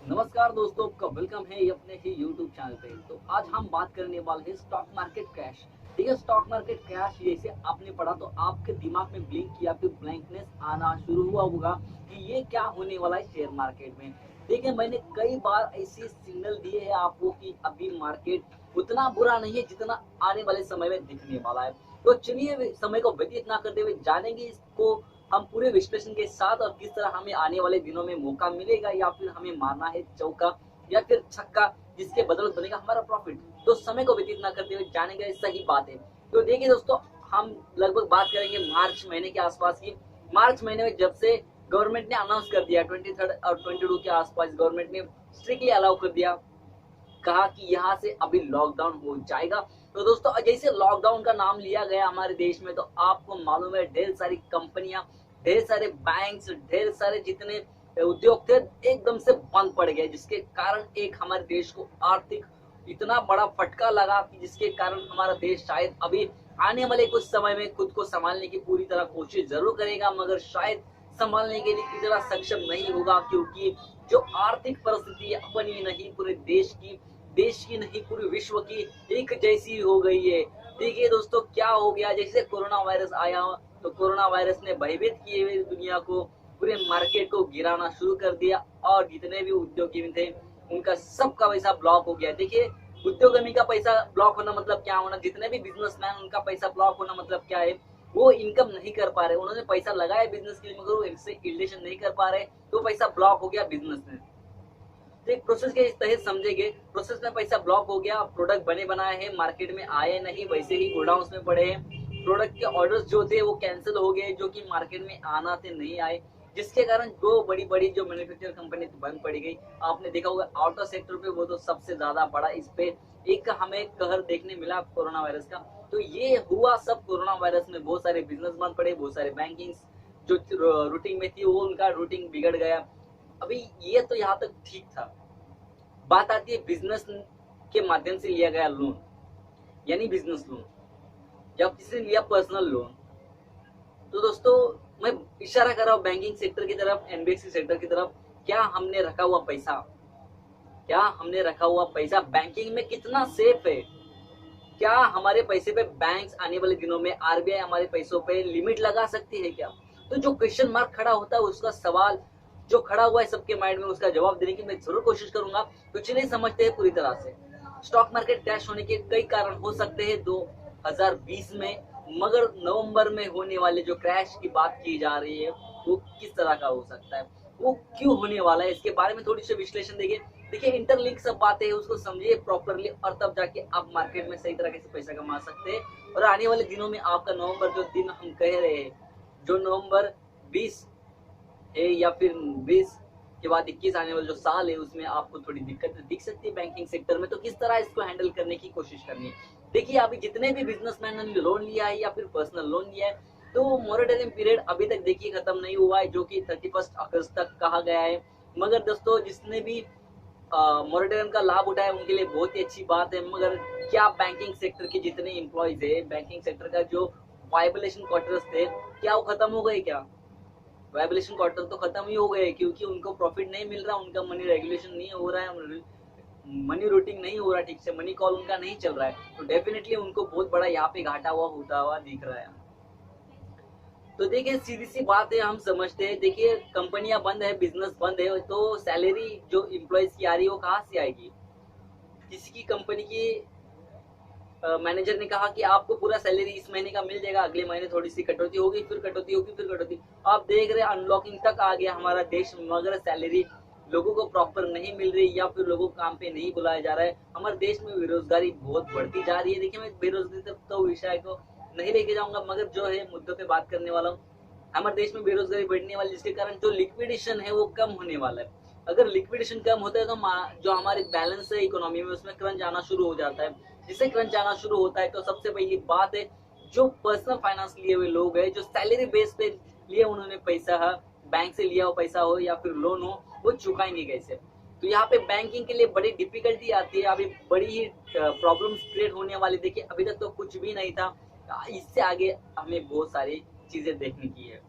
नमस्कार दोस्तों, आपका वेलकम है ये अपने ही यूट्यूब चैनल पे। तो आज हम बात करने वाले हैं स्टॉक मार्केट क्रैश। ठीक है, स्टॉक मार्केट क्रैश जैसे आपने पढ़ा तो आपके दिमाग में ब्लिंक किया, फिर ब्लैंकनेस आना शुरू हुआ होगा कि ये क्या होने वाला है शेयर मार्केट में। देखिए, मैंने कई बार ऐसे सिग्नल दिए हैं आपको कि अभी मार्केट उतना बुरा नहीं है जितना आने वाले समय में दिखने वाला है। तो चलिए समय को व्यतीत ना करते हुए जानेंगे इसको हम पूरे विश्लेषण के साथ और किस तरह हमें आने वाले दिनों में मौका मिलेगा या फिर हमें मारना है चौका या फिर छक्का जिसके बदौलत बनेगा हमारा प्रॉफिट। तो समय को व्यतीत ना करते हुए जानेंगे सही बात है। तो देखिए दोस्तों, हम लगभग बात करेंगे मार्च महीने के आसपास की। मार्च महीने में जब से गवर्नमेंट ने अनाउंस कर दिया 23 और 22 के आसपास गवर्नमेंट ने स्ट्रिक्टली अलाउ कर दिया, कहा कि यहाँ से अभी लॉकडाउन हो जाएगा। तो दोस्तों जैसे लॉकडाउन का नाम लिया गया हमारे देश में तो आपको मालूम है ढेर सारी कंपनियां, ढेर सारे बैंक्स, ढेर सारे जितने उद्योग थे एकदम से बंद पड़ गए, जिसके कारण एक हमारे देश को आर्थिक इतना बड़ा फटका लगा कि जिसके कारण हमारा देश शायद अभी आने वाले कुछ समय में खुद को संभालने की पूरी तरह कोशिश जरूर करेगा, मगर शायद संभालने के लिए इतना सक्षम नहीं होगा, क्योंकि जो आर्थिक परिस्थिति अपनी नहीं पूरे देश की नहीं पूरे विश्व की एक जैसी हो गई है। देखिए दोस्तों, क्या हो गया, जैसे कोरोना वायरस आया तो कोरोना वायरस ने भयभीत किए हुए दुनिया को, पूरे मार्केट को गिराना शुरू कर दिया और जितने भी उद्योगी थे उनका सबका पैसा ब्लॉक हो गया। देखिए, उद्योगमी का पैसा ब्लॉक होना मतलब क्या होना, जितने भी बिजनेसमैन उनका पैसा ब्लॉक होना मतलब क्या है, वो इनकम नहीं कर पा रहे, उन्होंने पैसा लगाया बिजनेस के लिए मगर वो इससे इल्डेशन नहीं कर पा रहे, तो पैसा ब्लॉक हो गया बिजनेस में। तो एक प्रोसेस के इस तहत समझेंगे, प्रोसेस में पैसा ब्लॉक हो गया, प्रोडक्ट बने बनाए हैं मार्केट में आए नहीं, वैसे ही गोडाउन में पड़े हैं, प्रोडक्ट के ऑर्डर्स जो थे वो कैंसिल हो गए जो कि मार्केट में आना थे नहीं आए, जिसके कारण जो बड़ी बड़ी जो मैन्युफैक्चर कंपनी बंद पड़ी गई। आपने देखा होगा ऑटो सेक्टर पे वो तो सबसे ज्यादा बड़ा इस पे एक हमें कहर देखने मिला कोरोना वायरस का। तो ये हुआ सब कोरोना वायरस में, बहुत सारे बिजनेस बंद पड़े, बहुत सारे बैंकिंग जो रूटीन में थी वो उनका रूटीन बिगड़ गया। अभी ये तो यहाँ तक ठीक था। बात आती है बिजनेस के माध्यम से लिया गया लोन, यानी बिजनेस लोन, जब किसी ने लिया पर्सनल लोन। तो दोस्तों मैं इशारा कर रहा हूँ बैंकिंग सेक्टर की तरफ, एनबीएफसी सेक्टर की तरफ। क्या हमने रखा हुआ पैसा बैंकिंग में कितना सेफ है? क्या हमारे पैसे पे बैंक्स आने वाले दिनों में, आरबीआई हमारे पैसों पे लिमिट लगा सकती है क्या? तो जो क्वेश्चन मार्क खड़ा होता है, उसका सवाल जो खड़ा हुआ है सबके माइंड में, उसका जवाब देने की मैं जरूर कोशिश करूंगा। तो चलिए समझते हैं पूरी तरह से। स्टॉक मार्केट क्रैश होने के कई कारण हो सकते हैं 2020 में, मगर नवंबर में होने वाले जो क्रैश की बात की जा रही है वो किस तरह का हो सकता है, वो क्यों होने वाला है, इसके बारे में थोड़ी सी विश्लेषण देंगे। देखिए, इंटरलिंक सब बातें हैं, उसको समझिए प्रॉपरली और तब जाके आप मार्केट में सही तरीके से पैसा कमा सकते हैं। और आने वाले दिनों में आपका नवंबर जो दिन हम कह रहे हैं, जो नवंबर 20 है या फिर 20 के बाद 21 आने वाला जो साल है, उसमें आपको थोड़ी दिक्कत दिख सकती है बैंकिंग सेक्टर में। तो किस तरह इसको हैंडल करने की कोशिश करनी है। देखिए, अभी जितने भी बिजनेसमैन ने लोन लिया है या फिर पर्सनल लोन लिया है, तो मोरेटोरियम पीरियड अभी तक देखिए खत्म नहीं हुआ है, जो कि 31 अगस्त तक कहा गया है। मगर दोस्तों जिसने भी मोरेटोरियम का लाभ उठाया उनके लिए बहुत ही अच्छी बात है, मगर क्या बैंकिंग सेक्टर के जितने एम्प्लॉयज है, बैंकिंग सेक्टर का जो वाइबलेशन क्वार्टर्स थे, क्या वो खत्म हो गए? क्या वाइबलेशन क्वार्टर तो खत्म ही हो गए, क्योंकि उनको प्रॉफिट नहीं मिल रहा, उनका मनी रेगुलेशन नहीं हो रहा है, मनी रूटिंग नहीं हो रहा ठीक से, मनी कॉल उनका नहीं चल रहा है, तो डेफिनेटली उनको बहुत बड़ा यहाँ पे घाटा हुआ होता हुआ दिख रहा है। तो देखिए, सीधी सी बात है, हम समझते हैं। देखिए, कंपनियां बंद है, बिजनेस बंद है, तो सैलरी जो इम्प्लॉयज की आ रही है वो कहाँ से आएगी? किसी की कंपनी की मैनेजर ने कहा कि आपको पूरा सैलरी इस महीने का मिल जाएगा, अगले महीने थोड़ी सी कटौती होगी, फिर कटौती होगी, फिर कटौती। आप देख रहे हैं अनलॉकिंग तक आ गया हमारा देश, मगर सैलरी लोगों को प्रॉपर नहीं मिल रही या फिर लोगों को काम पे नहीं बुलाया जा रहा है। हमारे देश में बेरोजगारी बहुत बढ़ती जा रही है। देखिए, मैं बेरोजगारी तक तो विषय को नहीं लेके जाऊंगा, मगर जो है मुद्दों पे बात करने वाला हूँ। हमारे देश में बेरोजगारी बढ़ने वाली, जिसके कारण जो लिक्विडेशन है वो कम होने वाला है। अगर लिक्विडेशन कम होता है तो जो हमारी बैलेंस है इकोनॉमी में, उसमें क्रंच आना शुरू हो जाता है। जिससे क्रंच आना शुरू होता है तो सबसे पहली बात है, जो पर्सनल फाइनेंस लिए हुए लोग हैं, जो सैलरी बेस पे लिए उन्होंने पैसा है, बैंक से लिया हुआ पैसा हो या फिर लोन हो, वो चुकाएंगे कैसे? तो यहाँ पे बैंकिंग के लिए बड़ी डिफिकल्टी आती है, अभी बड़ी ही प्रॉब्लम्स क्रिएट होने वाली। देखिए, अभी तक तो कुछ भी नहीं था, इससे आगे हमें बहुत सारी चीजें देखने की है।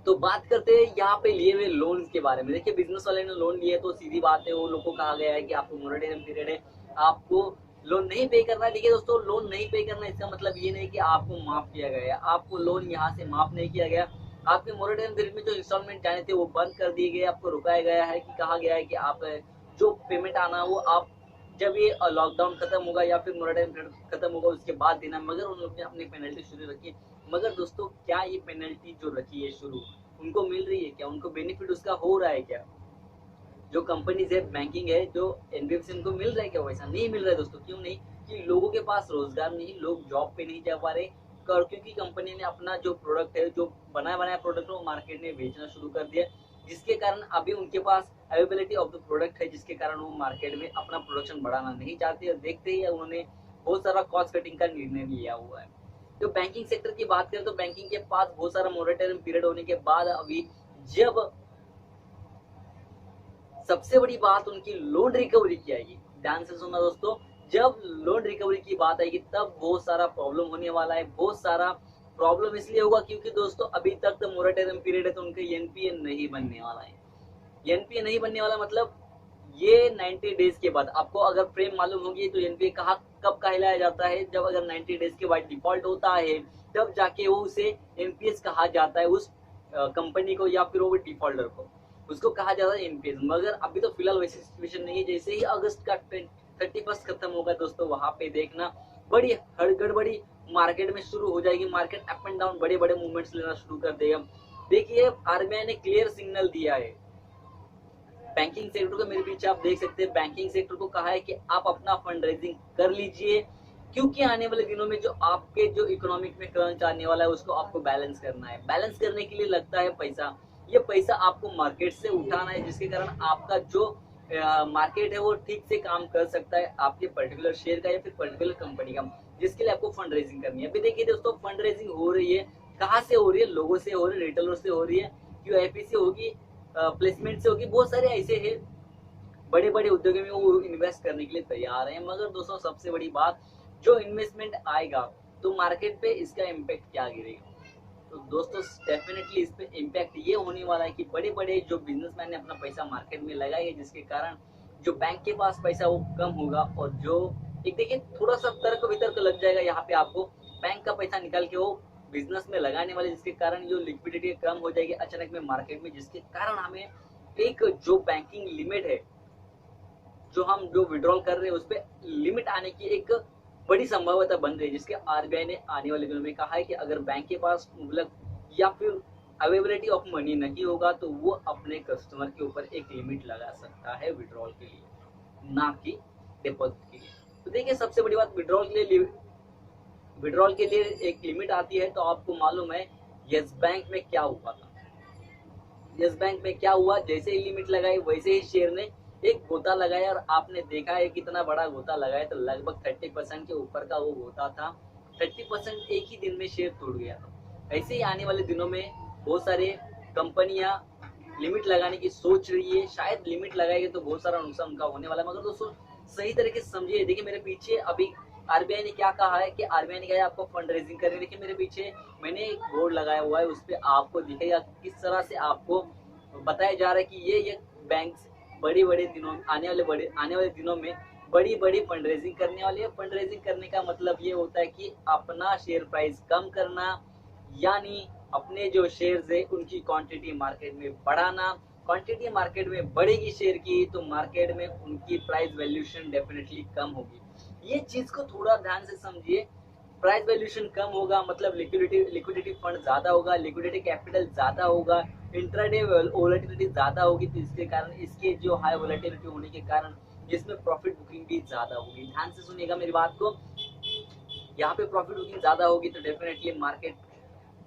तो बात करते हैं यहाँ पे लिए हुए लोन के बारे में। देखिए बिजनेस वाले ने लोन लिए तो सीधी बात है, वो लोग को कहा गया है कि आपको मोरेटोरियम पीरियड है, आपको लोन नहीं पे करना है। देखिए दोस्तों, लोन नहीं पे करना इसका मतलब ये नहीं कि आपको माफ किया गया है, आपको लोन यहाँ से माफ नहीं किया गया। आपके मोरेटोरियम पीरियड में जो इंस्टॉलमेंट जाने थे वो बंद कर दिए गए, आपको रुकाया गया है कि कहा गया है कि आप जो पेमेंट आना वो आप जब ये लॉकडाउन खत्म होगा या फिर मोरेटोरियम पीरियड खत्म होगा उसके बाद देना। मगर उन लोगों ने अपनी पेनल्टी शुरू रखी है। मगर दोस्तों, क्या ये पेनल्टी जो रखी है शुरू उनको मिल रही है क्या? उनको बेनिफिट उसका हो रहा है क्या? जो कंपनीज है, बैंकिंग है, जो एनबीएफसी, उनको मिल रहा है क्या? वैसा नहीं मिल रहा है दोस्तों। क्यों नहीं? कि लोगों के पास रोजगार नहीं, लोग जॉब पे नहीं जा पा रहे, क्योंकि कंपनी ने अपना जो प्रोडक्ट है, जो बनाया बनाया प्रोडक्ट है, वो मार्केट में बेचना शुरू कर दिया, जिसके कारण अभी उनके पास अवेलेबिलिटी ऑफ द प्रोडक्ट है, जिसके कारण वो मार्केट में अपना प्रोडक्शन बढ़ाना नहीं चाहते और देखते ही उन्होंने बहुत सारा कॉस्ट कटिंग का निर्णय लिया हुआ है। तो बैंकिंग सेक्टर की बात करें तो बैंकिंग के पास बहुत सारा मोरेटोरियम पीरियड होने के बाद अभी जब सबसे बड़ी बात उनकी लोन रिकवरी की आएगी, ध्यान से सुनना दोस्तों, जब लोन रिकवरी की बात आएगी तब बहुत सारा प्रॉब्लम होने वाला है। बहुत सारा प्रॉब्लम इसलिए होगा क्योंकि दोस्तों अभी तक तो मोरेटोरियम पीरियड है, तो उनके एनपीए नहीं बनने वाला है। एनपीए नहीं बनने वाला मतलब ये 90 डेज के बाद, आपको अगर फ्रेम मालूम होगी तो एनपीए कहा कब कहलाया जाता है, जब अगर 90 डेज के बाद डिफॉल्ट होता है तब जाके वो उसे एनपीएस कहा जाता है, उस कंपनी को या फिर वो डिफॉल्टर को, उसको कहा जाता है एनपीएस। मगर अभी तो फिलहाल वैसी सिचुएशन नहीं है। जैसे ही अगस्त का 31 खत्म होगा दोस्तों, वहां पे देखना बड़ी हड़गड़बड़ी मार्केट में शुरू हो जाएगी। मार्केट अप एंड डाउन बड़े बड़े मूवमेंट्स लेना शुरू कर देगा। देखिए आरबीआई ने क्लियर सिग्नल दिया है बैंकिंग सेक्टर को, मेरे पीछे आप देख सकते हैं, बैंकिंग सेक्टर को कहा है कि आप अपना फंड रेजिंग कर लीजिए, क्योंकि आने वाले दिनों में जो आपके जो इकोनॉमिक में क्रंच आने वाला है उसको आपको बैलेंस करना है। बैलेंस करने के लिए लगता है पैसा, ये पैसा आपको मार्केट से उठाना है, जिसके कारण आपका जो मार्केट है वो ठीक से काम कर सकता है, आपके पर्टिकुलर शेयर का या फिर पर्टिकुलर कंपनी का, जिसके लिए आपको फंड रेजिंग करनी है। अभी देखिए दोस्तों, फंड रेजिंग हो रही है, कहाँ से हो रही है? लोगों से हो रही है, रिटेलर से हो रही है, क्यूआईपी से होगी, प्लेसमेंट से होगी। बहुत सारे ऐसे हैं बड़े बड़े उद्योगों में वो इन्वेस्ट करने के लिए तैयार हैं। मगर दोस्तों सबसे बड़ी बात, जो इन्वेस्टमेंट आएगा तो मार्केट पे इसका इम्पैक्ट क्या गिरेगा? तो दोस्तों डेफिनेटली इस पे इम्पैक्ट ये होने वाला है कि बड़े बड़े जो बिजनेसमैन ने अपना पैसा मार्केट में लगाया है, जिसके कारण जो बैंक के पास पैसा वो कम होगा, और जो एक देखिए थोड़ा सा तर्क वितर्क लग जाएगा यहाँ पे आपको, बैंक का पैसा निकाल के वो बिजनेस में लगाने वाले, जिसके कारण जो लिक्विडिटी कम हो जाएगी अचानक में मार्केट में, जिसके कारण हमें एक जो बैंकिंग लिमिट है, जो हम जो विड्रॉल कर रहे हैं उस पर लिमिट आने की एक बड़ी संभावना बन रही है, जिसके आरबीआई ने आने वाले दिनों में कहा है कि अगर बैंक के पास मुबलक या फिर अवेलेबिलिटी ऑफ मनी नहीं होगा तो वो अपने कस्टमर के ऊपर एक लिमिट लगा सकता है विड्रॉल के लिए, ना कि डिपॉजिट के लिए। तो देखिए सबसे बड़ी बात, विड्रॉल के लिए एक लिमिट आती है। तो आपको मालूम है यस बैंक में क्या हुआ था? यस बैंक में क्या हुआ, जैसे ही लिमिट लगाई वैसे ही शेयर ने एक गोता लगाया, और आपने देखा है कितना बड़ा गोता लगाया, तो लगभग 30% के ऊपर का वो गोता था। 30% एक ही दिन में शेयर टूट गया था। ऐसे ही आने वाले दिनों में बहुत सारे कंपनियां लिमिट लगाने की सोच रही है, शायद लिमिट लगाएगी तो बहुत सारा नुकसान उनका होने वाला है। मगर दोस्तों सही तरीके से समझिए, देखिए मेरे पीछे अभी आरबीआई ने क्या कहा है कि आरबीआई ने कहा है आपको फंड रेजिंग करनी है। देखिए मेरे पीछे मैंने एक बोर्ड लगाया हुआ है, उस पर आपको दिखेगा किस तरह से आपको बताया जा रहा है कि ये बैंक बड़ी बड़े दिनों आने वाले दिनों में बड़ी बड़ी फंड रेजिंग करने वाली है। फंड रेजिंग करने का मतलब ये होता है कि अपना शेयर प्राइस कम करना, यानी अपने जो शेयर्स है उनकी क्वांटिटी मार्केट में बढ़ाना। क्वांटिटी मार्केट में बढ़ेगी शेयर की तो मार्केट में उनकी प्राइस वैल्यूएशन डेफिनेटली कम होगी। ये चीज को थोड़ा ध्यान से समझिए, प्राइस वैल्यूएशन कम होगा मतलब लिक्विडिटी फंड ज्यादा होगा, लिक्विडिटी कैपिटल ज्यादा होगा, इंट्राडे वोलेटिलिटी ज्यादा होगी, तो इसके कारण इसके जो हाई वोलेटिलिटी होने के कारण जिसमें प्रॉफिट बुकिंग भी ज्यादा होगी। ध्यान से सुनिएगा मेरी बात को, यहाँ पे प्रॉफिट बुकिंग ज्यादा होगी तो definitely market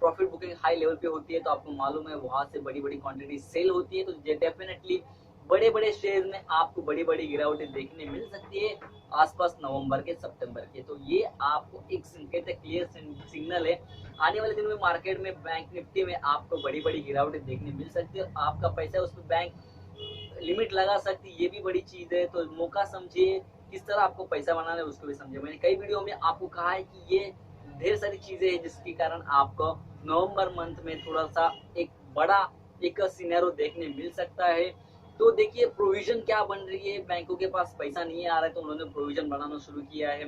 profit booking high level पे होती है, तो आपको मालूम है वहां से बड़ी बड़ी क्वांटिटी सेल होती है, तो डेफिनेटली बड़े बड़े शेयर में आपको बड़ी बड़ी गिरावटें देखने मिल सकती है आसपास नवंबर के सितंबर के। तो ये आपको एक संकेत है, क्लियर सिग्नल है, आने वाले दिनों में मार्केट में बैंक निफ्टी में आपको बड़ी बड़ी गिरावटें देखने मिल सकती है। आपका पैसा उसमें बैंक लिमिट लगा सकती है, ये भी बड़ी चीज है। तो मौका समझिए, किस तरह आपको पैसा बनाना है उसको भी समझिए। मैंने कई वीडियो में आपको कहा है कि ये ढेर सारी चीजें हैं जिसके कारण आपको नवंबर मंथ में थोड़ा सा एक बड़ा एक सिनेरियो देखने मिल सकता है। तो देखिए प्रोविजन क्या बन रही है, बैंकों के पास पैसा नहीं आ रहा है तो उन्होंने प्रोविजन बनाना शुरू किया है।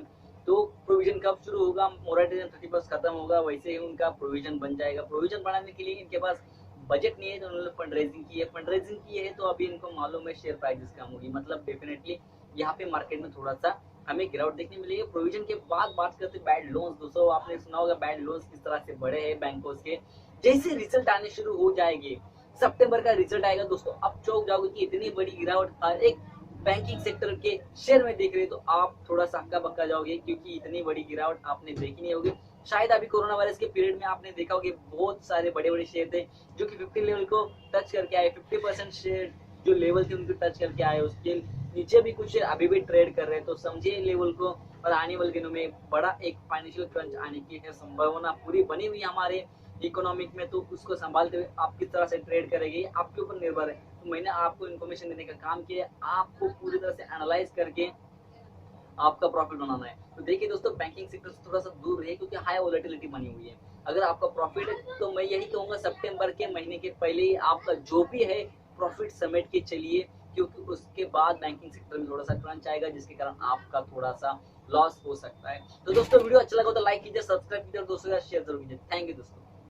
तो प्रोविजन कब शुरू होगा, मोरेटोरियम 31 खत्म होगा वैसे ही उनका प्रोविजन बन जाएगा। प्रोविजन बनाने के लिए इनके पास बजट नहीं है तो उन्होंने फंड रेजिंग की है। फंड रेजिंग की है तो अभी इनको मालूम है शेयर प्राइसेस कम होगी, मतलब डेफिनेटली यहाँ पे मार्केट में थोड़ा सा हमें गिरावट देखने मिलेगी। प्रोविजन के बाद बात करते हैं बैड लोन्स। दोस्तों आपने सुना होगा बैड लोन्स किस तरह से बढ़े हैं बैंकों के। जैसे रिजल्ट आने शुरू हो जाएंगे, सितंबर का रिजल्ट आएगा दोस्तों, अब चौंक जाओगे कि इतनी बड़ी गिरावट हर एक बैंकिंग सेक्टर के शेयर में देख रहे तो आप थोड़ा सा हक्का बक्का जाओगे, क्योंकि इतनी बड़ी गिरावट आपने देखी नहीं होगी। शायद अभी कोरोना वायरस के पीरियड में आपने देखा होगा बहुत सारे बड़े बड़े शेयर थे जो कि 50 लेवल को टच करके आए, 50% शेयर जो लेवल थे उनको टच करके आए, उसके नीचे भी कुछ शेयर अभी भी ट्रेड कर रहे हैं। तो समझिए लेवल को, और आने वाले दिनों में बड़ा एक फाइनेंशियल क्रंच आने की है संभावना पूरी बनी हुई है हमारे इकोनॉमिक में। तो उसको संभालते हुए आप किस तरह से ट्रेड करेंगे आपके ऊपर निर्भर है। तो मैंने आपको इन्फॉर्मेशन देने का काम किया, आपको पूरी तरह से एनालाइज करके आपका प्रॉफिट बनाना है। तो देखिए दोस्तों बैंकिंग सेक्टर से थोड़ा सा दूर रहिए क्योंकि हाई वोलेटिलिटी बनी हुई है। अगर आपका प्रॉफिट है तो मैं यही कहूंगा सितंबर के महीने के पहले ही आपका जो भी है प्रॉफिट समेट के चलिए, क्योंकि उसके बाद बैंकिंग सेक्टर में थोड़ा सा क्रंच आएगा जिसके कारण आपका थोड़ा सा लॉस हो सकता है। तो दोस्तों वीडियो अच्छा लगा तो लाइक कीजिए, सब्सक्राइब कीजिए और दोस्तों के साथ शेयर जरूर कीजिए। थैंक यू दोस्तों।